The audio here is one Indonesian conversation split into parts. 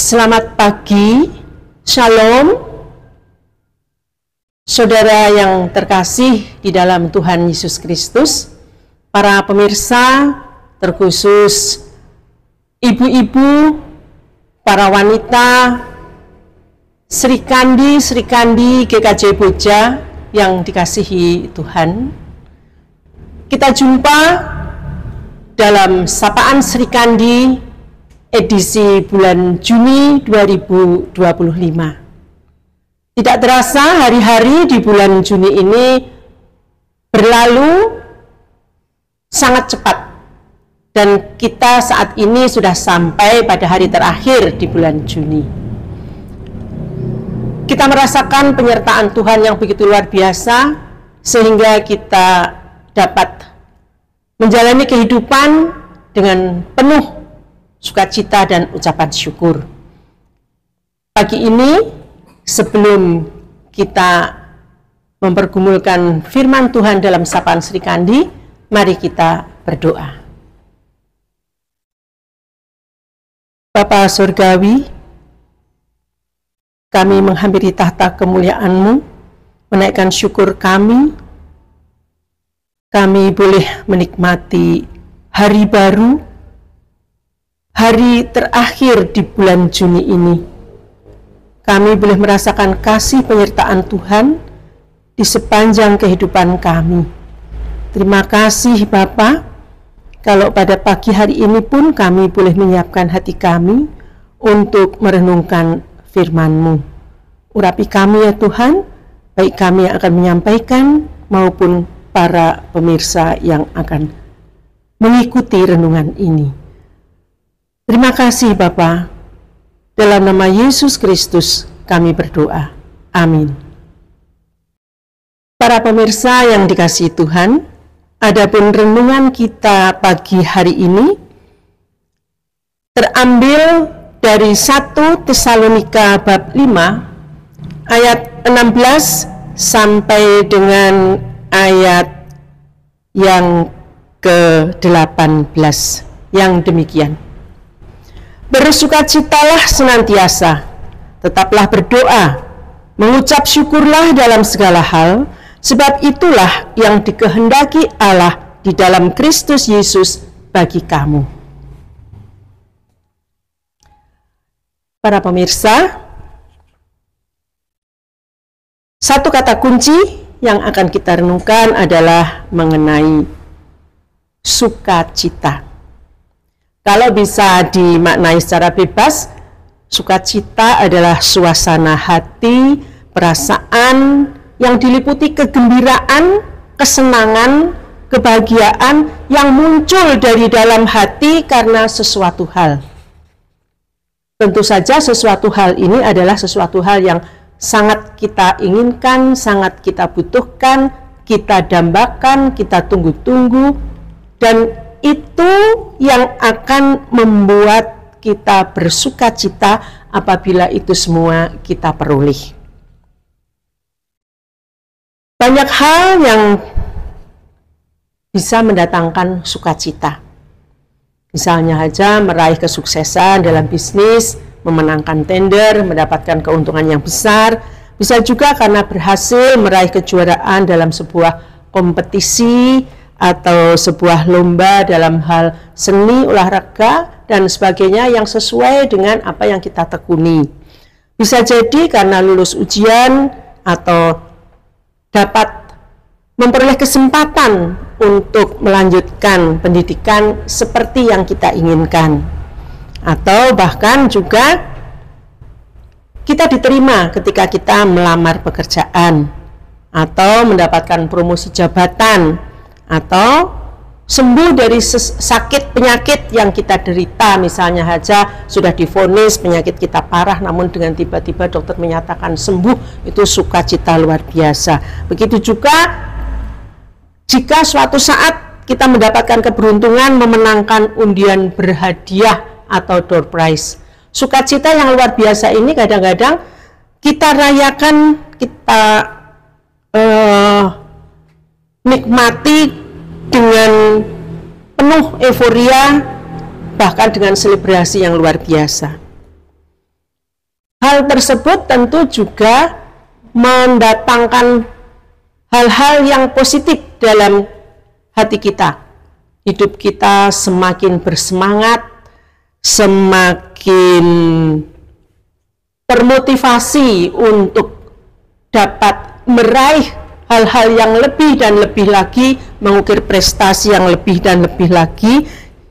Selamat pagi, Shalom, saudara yang terkasih di dalam Tuhan Yesus Kristus, para pemirsa, terkhusus ibu-ibu, para wanita, Sri Kandi GKJ Boja yang dikasihi Tuhan. Kita jumpa dalam Sapaan Sri Kandi edisi bulan Juni 2025. Tidak terasa hari-hari di bulan Juni ini berlalu sangat cepat, dan kita saat ini sudah sampai pada hari terakhir di bulan Juni. Kita merasakan penyertaan Tuhan yang begitu luar biasa, sehingga kita dapat menjalani kehidupan dengan penuh sukacita dan ucapan syukur. Pagi ini, sebelum kita mempergumulkan firman Tuhan dalam Sapaan Sri Kandi, mari kita berdoa. Bapa Surgawi, kami menghampiri tahta kemuliaan-Mu, menaikkan syukur kami boleh menikmati hari baru, hari terakhir di bulan Juni ini. Kami boleh merasakan kasih penyertaan Tuhan di sepanjang kehidupan kami. Terima kasih Bapa, kalau pada pagi hari ini pun kami boleh menyiapkan hati kami untuk merenungkan firman-Mu. Urapi kami ya Tuhan, baik kami yang akan menyampaikan maupun para pemirsa yang akan mengikuti renungan ini. Terima kasih Bapa, dalam nama Yesus Kristus kami berdoa. Amin. Para pemirsa yang dikasihi Tuhan, adapun renungan kita pagi hari ini terambil dari 1 Tesalonika bab 5 ayat 16 sampai dengan ayat yang ke-18 yang demikian. Bersukacitalah senantiasa, tetaplah berdoa, mengucap syukurlah dalam segala hal, sebab itulah yang dikehendaki Allah di dalam Kristus Yesus bagi kamu. Para pemirsa, satu kata kunci yang akan kita renungkan adalah mengenai sukacita. Kalau bisa dimaknai secara bebas, sukacita adalah suasana hati, perasaan yang diliputi kegembiraan, kesenangan, kebahagiaan yang muncul dari dalam hati karena sesuatu hal. Tentu saja sesuatu hal ini adalah sesuatu hal yang sangat kita inginkan, sangat kita butuhkan, kita dambakan, kita tunggu-tunggu, dan itu yang akan membuat kita bersukacita apabila itu semua kita peroleh. Banyak hal yang bisa mendatangkan sukacita. Misalnya saja meraih kesuksesan dalam bisnis, memenangkan tender, mendapatkan keuntungan yang besar. Bisa juga karena berhasil meraih kejuaraan dalam sebuah kompetisi atau sebuah lomba dalam hal seni, olahraga, dan sebagainya yang sesuai dengan apa yang kita tekuni. Bisa jadi karena lulus ujian atau dapat memperoleh kesempatan untuk melanjutkan pendidikan seperti yang kita inginkan. Atau bahkan juga kita diterima ketika kita melamar pekerjaan, atau mendapatkan promosi jabatan, atau sembuh dari sakit penyakit yang kita derita. Misalnya saja sudah divonis penyakit kita parah, namun dengan tiba-tiba dokter menyatakan sembuh, itu sukacita luar biasa. Begitu juga jika suatu saat kita mendapatkan keberuntungan memenangkan undian berhadiah atau door prize. Sukacita yang luar biasa ini kadang-kadang kita rayakan, kita nikmati dengan penuh euforia, bahkan dengan selebrasi yang luar biasa. Hal tersebut tentu juga mendatangkan hal-hal yang positif dalam hati kita. Hidup kita semakin bersemangat, semakin termotivasi untuk dapat meraih hal-hal yang lebih dan lebih lagi, mengukir prestasi yang lebih dan lebih lagi.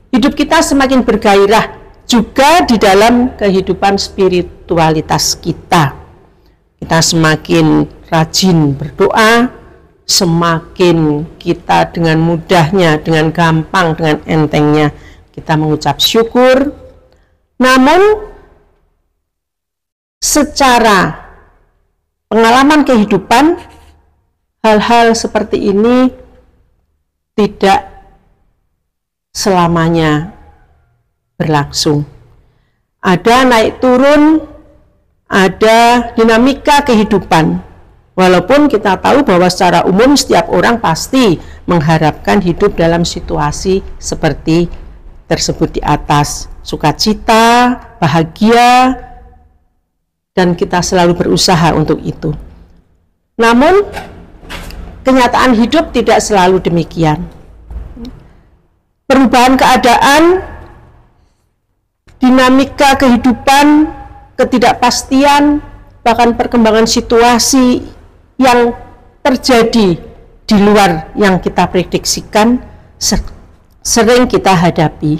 Hidup kita semakin bergairah juga di dalam kehidupan spiritualitas kita. Kita semakin rajin berdoa, semakin kita dengan mudahnya, dengan gampang, dengan entengnya kita mengucap syukur. Namun secara pengalaman kehidupan, hal-hal seperti ini tidak selamanya berlangsung. Ada naik turun, ada dinamika kehidupan. Walaupun kita tahu bahwa secara umum setiap orang pasti mengharapkan hidup dalam situasi seperti tersebut di atas. Sukacita, bahagia, dan kita selalu berusaha untuk itu. Namun, kenyataan hidup tidak selalu demikian. Perubahan keadaan, dinamika kehidupan, ketidakpastian, bahkan perkembangan situasi yang terjadi di luar yang kita prediksikan sering kita hadapi.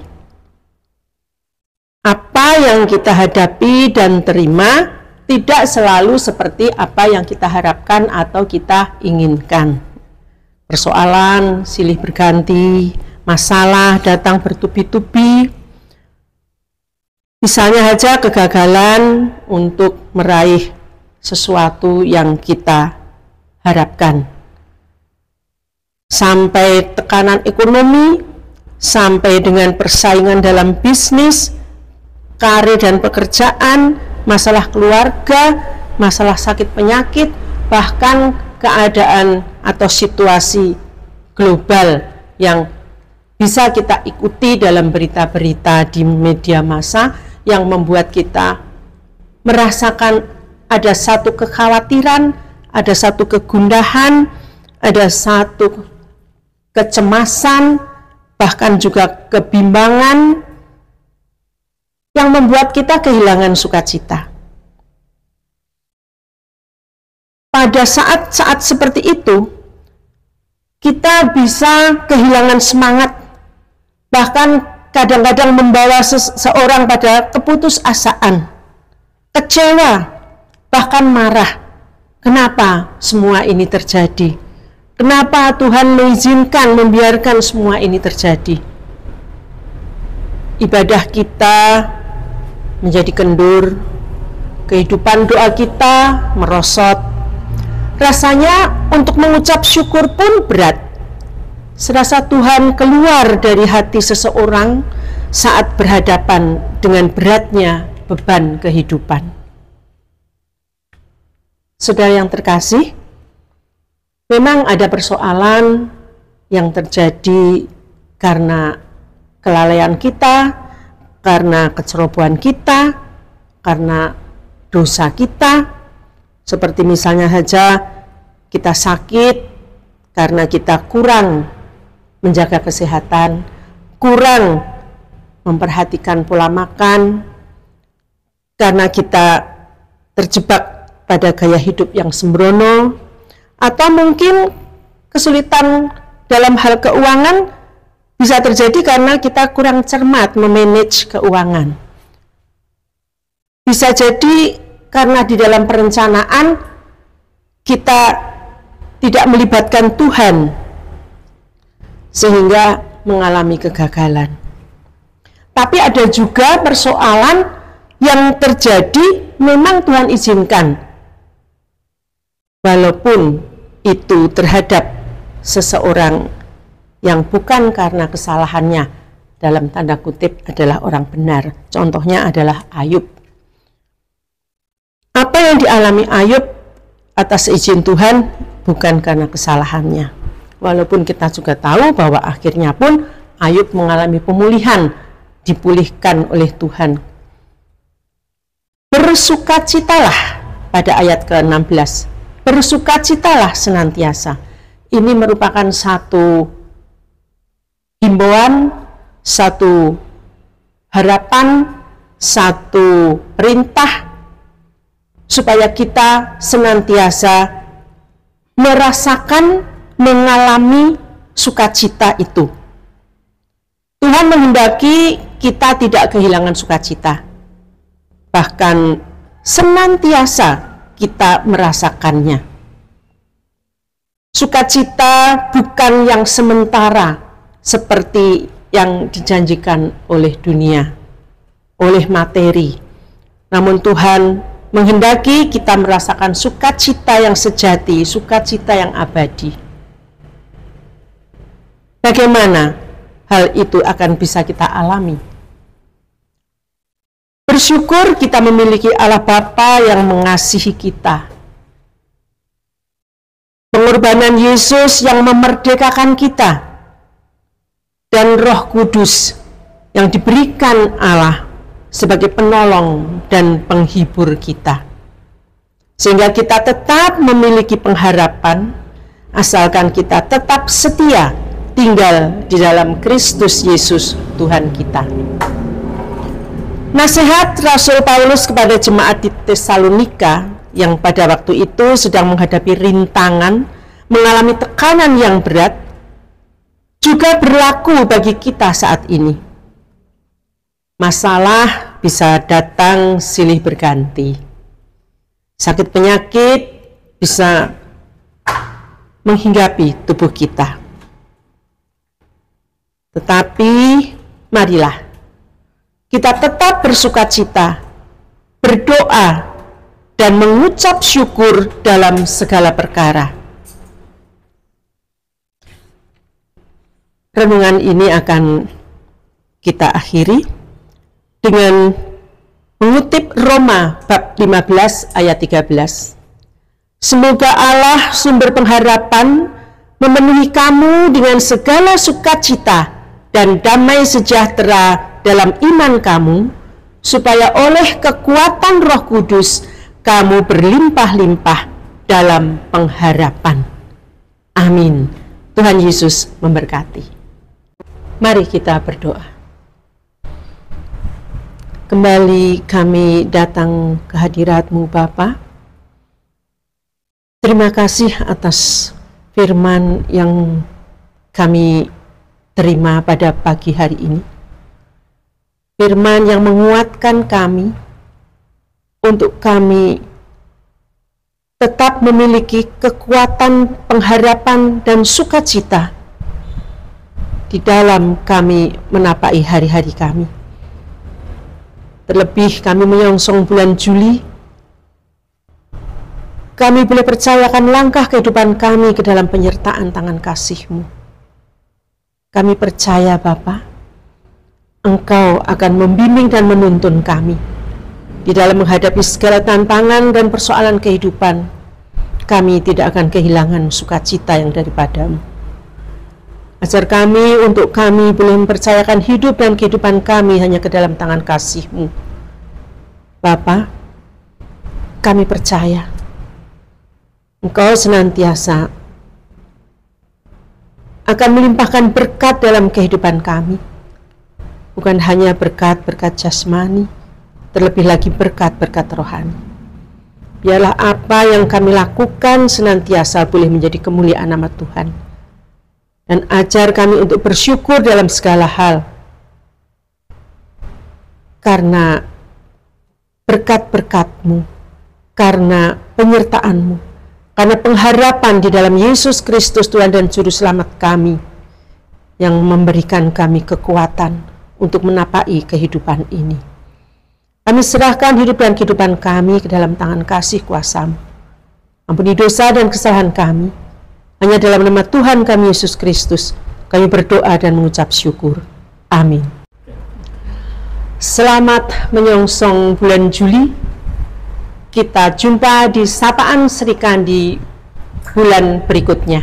Apa yang kita hadapi dan terima tidak selalu seperti apa yang kita harapkan atau kita inginkan. Persoalan silih berganti, masalah datang bertubi-tubi. Misalnya saja kegagalan untuk meraih sesuatu yang kita harapkan. Sampai tekanan ekonomi, sampai dengan persaingan dalam bisnis, karir dan pekerjaan, masalah keluarga, masalah sakit penyakit, bahkan keadaan atau situasi global yang bisa kita ikuti dalam berita-berita di media massa yang membuat kita merasakan ada satu kekhawatiran, ada satu kegundahan, ada satu kecemasan, bahkan juga kebimbangan yang membuat kita kehilangan sukacita. Pada saat-saat seperti itu, kita bisa kehilangan semangat, bahkan kadang-kadang membawa seseorang pada keputusasaan, kecewa, bahkan marah. Kenapa semua ini terjadi? Kenapa Tuhan mengizinkan, membiarkan semua ini terjadi? Ibadah kita menjadi kendur, kehidupan doa kita merosot. Rasanya untuk mengucap syukur pun berat. Serasa Tuhan keluar dari hati seseorang saat berhadapan dengan beratnya beban kehidupan. Saudara yang terkasih, memang ada persoalan yang terjadi karena kelalaian kita, karena kecerobohan kita, karena dosa kita. Seperti misalnya saja kita sakit karena kita kurang menjaga kesehatan, kurang memperhatikan pola makan, karena kita terjebak pada gaya hidup yang sembrono, atau mungkin kesulitan dalam hal keuangan bisa terjadi karena kita kurang cermat memanage keuangan. Bisa jadi karena di dalam perencanaan kita tidak melibatkan Tuhan sehingga mengalami kegagalan. Tapi ada juga persoalan yang terjadi memang Tuhan izinkan, walaupun itu terhadap seseorang yang bukan karena kesalahannya, dalam tanda kutip adalah orang benar. Contohnya adalah Ayub. Apa yang dialami Ayub atas izin Tuhan bukan karena kesalahannya. Walaupun kita juga tahu bahwa akhirnya pun Ayub mengalami pemulihan, dipulihkan oleh Tuhan. bersukacitalah pada ayat ke-16. Bersukacitalah senantiasa. Ini merupakan satu himbauan, satu harapan, satu perintah supaya kita senantiasa merasakan, mengalami sukacita itu. Tuhan menghendaki kita tidak kehilangan sukacita, bahkan senantiasa kita merasakannya. Sukacita bukan yang sementara seperti yang dijanjikan oleh dunia, oleh materi. Namun Tuhan menghendaki kita merasakan sukacita yang sejati, sukacita yang abadi. Bagaimana hal itu akan bisa kita alami? Bersyukur kita memiliki Allah Bapa yang mengasihi kita. Pengorbanan Yesus yang memerdekakan kita. Dan Roh Kudus yang diberikan Allah sebagai penolong dan penghibur kita. Sehingga kita tetap memiliki pengharapan, asalkan kita tetap setia tinggal di dalam Kristus Yesus Tuhan kita. Nasihat Rasul Paulus kepada jemaat di Tesalonika yang pada waktu itu sedang menghadapi rintangan, mengalami tekanan yang berat, juga berlaku bagi kita saat ini. Masalah bisa datang silih berganti. Sakit penyakit bisa menghinggapi tubuh kita. Tetapi marilah kita tetap bersukacita, berdoa, dan mengucap syukur dalam segala perkara. Renungan ini akan kita akhiri dengan mengutip Roma bab 15 ayat 13. Semoga Allah sumber pengharapan memenuhi kamu dengan segala sukacita dan damai sejahtera dalam iman kamu, supaya oleh kekuatan Roh Kudus kamu berlimpah-limpah dalam pengharapan. Amin. Tuhan Yesus memberkati. Mari kita berdoa. Kembali kami datang ke hadirat-Mu Bapa. Terima kasih atas firman yang kami terima pada pagi hari ini. Firman yang menguatkan kami untuk kami tetap memiliki kekuatan, pengharapan, dan sukacita di dalam kami menapai hari-hari kami. Terlebih kami menyongsong bulan Juli, kami boleh percayakan langkah kehidupan kami ke dalam penyertaan tangan kasih-Mu. Kami percaya Bapa, Engkau akan membimbing dan menuntun kami di dalam menghadapi segala tantangan dan persoalan kehidupan. Kami tidak akan kehilangan sukacita yang daripada-Mu. Ajar kami untuk kami boleh mempercayakan hidup dan kehidupan kami hanya ke dalam tangan kasih-Mu. Bapa, kami percaya Engkau senantiasa akan melimpahkan berkat dalam kehidupan kami. Bukan hanya berkat-berkat jasmani, terlebih lagi berkat-berkat rohani. Biarlah apa yang kami lakukan senantiasa boleh menjadi kemuliaan nama Tuhan. Dan ajar kami untuk bersyukur dalam segala hal. Karena berkat-berkat-Mu, karena penyertaan-Mu, karena pengharapan di dalam Yesus Kristus Tuhan dan Juru Selamat kami, yang memberikan kami kekuatan untuk menapai kehidupan ini. Kami serahkan hidup dan kehidupan kami ke dalam tangan kasih kuasa-Mu. Ampuni dosa dan kesalahan kami. Hanya dalam nama Tuhan kami Yesus Kristus, kami berdoa dan mengucap syukur. Amin. Selamat menyongsong bulan Juli. Kita jumpa di Sapaan Sri Kandi bulan berikutnya.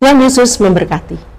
Tuhan Yesus memberkati.